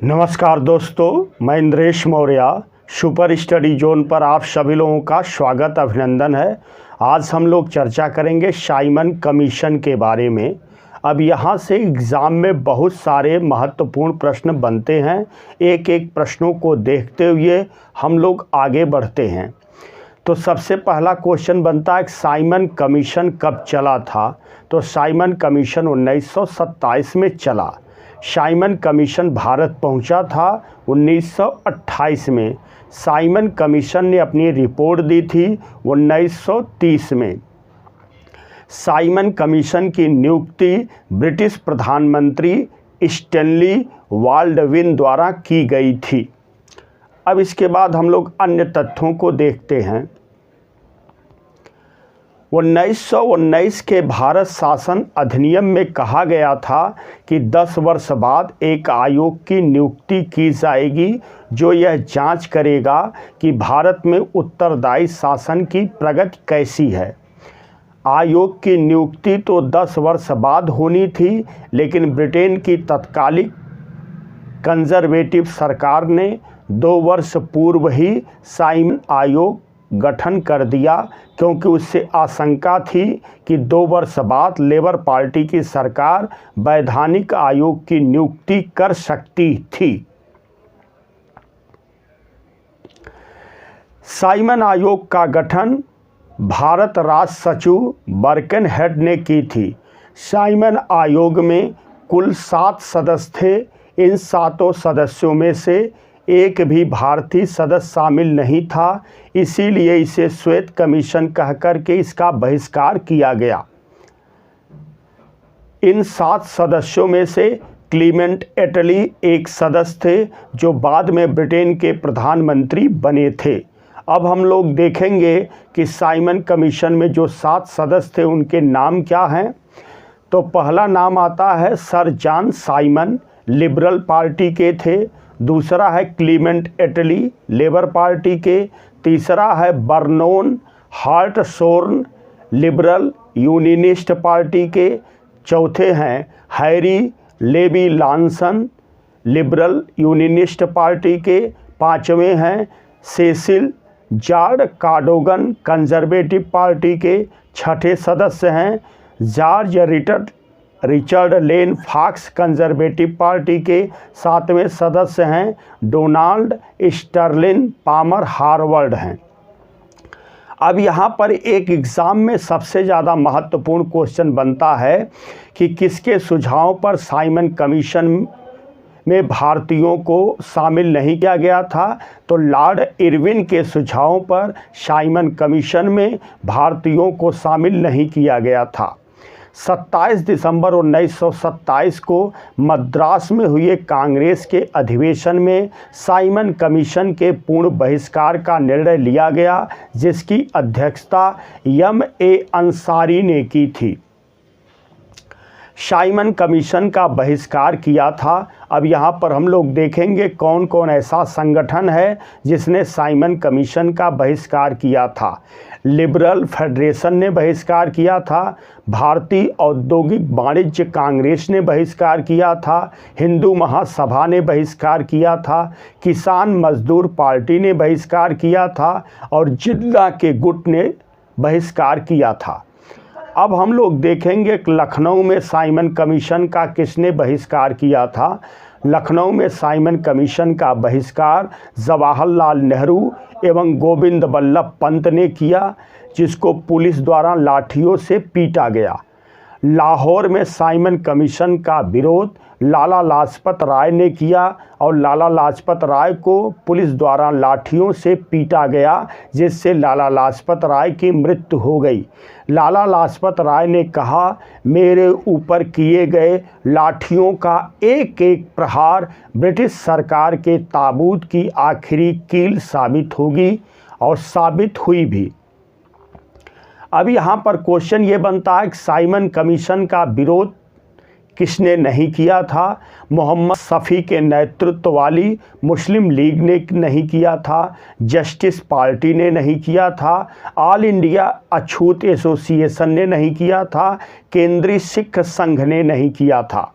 नमस्कार दोस्तों, मैं Indresh Maurya. Super study zone पर आप सभी लोगों का स्वागत अभिनंदन है। आज हम लोग चर्चा करेंगे साइमन कमीशन के बारे में। अब यहाँ से एग्ज़ाम में बहुत सारे महत्वपूर्ण प्रश्न बनते हैं। एक एक प्रश्नों को देखते हुए हम लोग आगे बढ़ते हैं। तो सबसे पहला क्वेश्चन बनता है कि साइमन कमीशन कब चला था। तो साइमन कमीशन 1927 में चला। साइमन कमीशन भारत पहुंचा था 1928 में। साइमन कमीशन ने अपनी रिपोर्ट दी थी 1930 में। साइमन कमीशन की नियुक्ति ब्रिटिश प्रधानमंत्री स्टैनली बाल्डविन द्वारा की गई थी। अब इसके बाद हम लोग अन्य तथ्यों को देखते हैं। 1919 के भारत शासन अधिनियम में कहा गया था कि 10 वर्ष बाद एक आयोग की नियुक्ति की जाएगी जो यह जांच करेगा कि भारत में उत्तरदायी शासन की प्रगति कैसी है। आयोग की नियुक्ति तो 10 वर्ष बाद होनी थी, लेकिन ब्रिटेन की तत्कालिक कंजर्वेटिव सरकार ने 2 वर्ष पूर्व ही साइमन आयोग गठन कर दिया, क्योंकि उससे आशंका थी कि 2 वर्ष बाद लेबर पार्टी की सरकार वैधानिक आयोग की नियुक्ति कर सकती थी। साइमन आयोग का गठन भारत राज सचिव बर्कनहेड ने की थी। साइमन आयोग में कुल 7 सदस्य थे। इन 7 सदस्यों में से एक भी भारतीय सदस्य शामिल नहीं था, इसीलिए इसे श्वेत कमीशन कहकर के इसका बहिष्कार किया गया। इन 7 सदस्यों में से क्लीमेंट एटली एक सदस्य थे, जो बाद में ब्रिटेन के प्रधानमंत्री बने थे। अब हम लोग देखेंगे कि साइमन कमीशन में जो 7 सदस्य थे उनके नाम क्या हैं। तो पहला नाम आता है sir John Simon, liberal party के थे। दूसरा है क्लीमेंट एटली, लेबर पार्टी के। तीसरा है Vernon Hartshorn, Liberal Unionist Party के। चौथे हैं Harry Levy Lawson, Liberal Unionist Party के। पांचवें हैं Cecil George Cadogan, Conservative Party के। छठे सदस्य हैं George Richard Lane Fox, Conservative Party के। 7वें सदस्य हैं डोनाल्ड स्टर्लिन पामर, हार्वर्ड हैं। अब यहाँ पर एक एग्ज़ाम में सबसे ज़्यादा महत्वपूर्ण क्वेश्चन बनता है कि किसके सुझाव पर साइमन कमीशन में भारतीयों को शामिल नहीं किया गया था। तो लॉर्ड इरविन के सुझावों पर साइमन कमीशन में भारतीयों को शामिल नहीं किया गया था। 27 दिसंबर 1927 को मद्रास में हुए कांग्रेस के अधिवेशन में साइमन कमीशन के पूर्ण बहिष्कार का निर्णय लिया गया, जिसकी अध्यक्षता M.A. अंसारी ने की थी। साइमन कमीशन का बहिष्कार किया था। अब यहाँ पर हम लोग देखेंगे कौन कौन ऐसा संगठन है जिसने साइमन कमीशन का बहिष्कार किया था। लिबरल फेडरेशन ने बहिष्कार किया था। भारतीय औद्योगिक वाणिज्य कांग्रेस ने बहिष्कार किया था। हिंदू महासभा ने बहिष्कार किया था। किसान मजदूर पार्टी ने बहिष्कार किया था और जिला के गुट ने बहिष्कार किया था। अब हम लोग देखेंगे कि लखनऊ में साइमन कमीशन का किसने बहिष्कार किया था। लखनऊ में साइमन कमीशन का बहिष्कार जवाहरलाल नेहरू एवं गोविंद बल्लभ पंत ने किया, जिसको पुलिस द्वारा लाठियों से पीटा गया। लाहौर में साइमन कमीशन का विरोध लाला लाजपत राय ने किया और लाला लाजपत राय को पुलिस द्वारा लाठियों से पीटा गया, जिससे लाला लाजपत राय की मृत्यु हो गई। लाला लाजपत राय ने कहा, मेरे ऊपर किए गए लाठियों का एक एक प्रहार ब्रिटिश सरकार के ताबूत की आखिरी कील साबित होगी, और साबित हुई भी। अब यहाँ पर क्वेश्चन ये बनता है कि साइमन कमीशन का विरोध किसने नहीं किया था। मोहम्मद शफी के नेतृत्व वाली मुस्लिम लीग ने नहीं किया था। जस्टिस पार्टी ने नहीं किया था। ऑल इंडिया अछूत एसोसिएशन ने नहीं किया था। केंद्रीय सिख संघ ने नहीं किया था।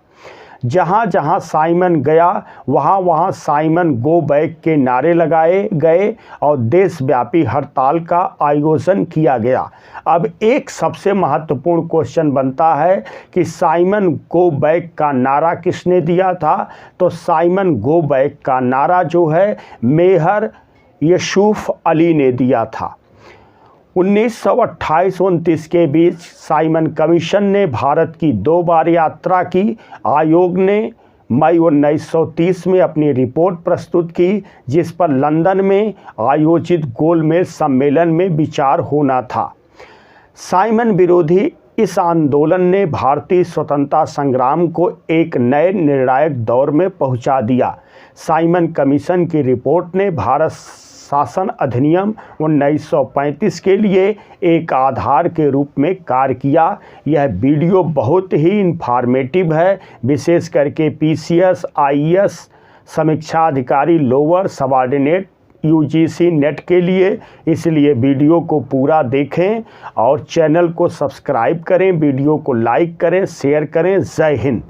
जहाँ जहाँ साइमन गया वहाँ वहाँ साइमन गो बैक के नारे लगाए गए और देशव्यापी हड़ताल का आयोजन किया गया। अब एक सबसे महत्वपूर्ण क्वेश्चन बनता है कि साइमन गो बैक का नारा किसने दिया था? तो साइमन गो बैक का नारा जो है मेहर यूसुफ अली ने दिया था। 1928-29 के बीच साइमन कमीशन ने भारत की 2 बार यात्रा की। आयोग ने मई 1930 में अपनी रिपोर्ट प्रस्तुत की, जिस पर लंदन में आयोजित गोलमेज सम्मेलन में विचार होना था। साइमन विरोधी इस आंदोलन ने भारतीय स्वतंत्रता संग्राम को एक नए निर्णायक दौर में पहुंचा दिया। साइमन कमीशन की रिपोर्ट ने भारत शासन अधिनियम 1935 के लिए एक आधार के रूप में कार्य किया। यह वीडियो बहुत ही इंफॉर्मेटिव है, विशेष करके पीसीएस, आईएएस, समीक्षा अधिकारी, लोअर सबऑर्डिनेट, यूजीसी नेट के लिए। इसलिए वीडियो को पूरा देखें और चैनल को सब्सक्राइब करें, वीडियो को लाइक करें, शेयर करें। जय हिंद।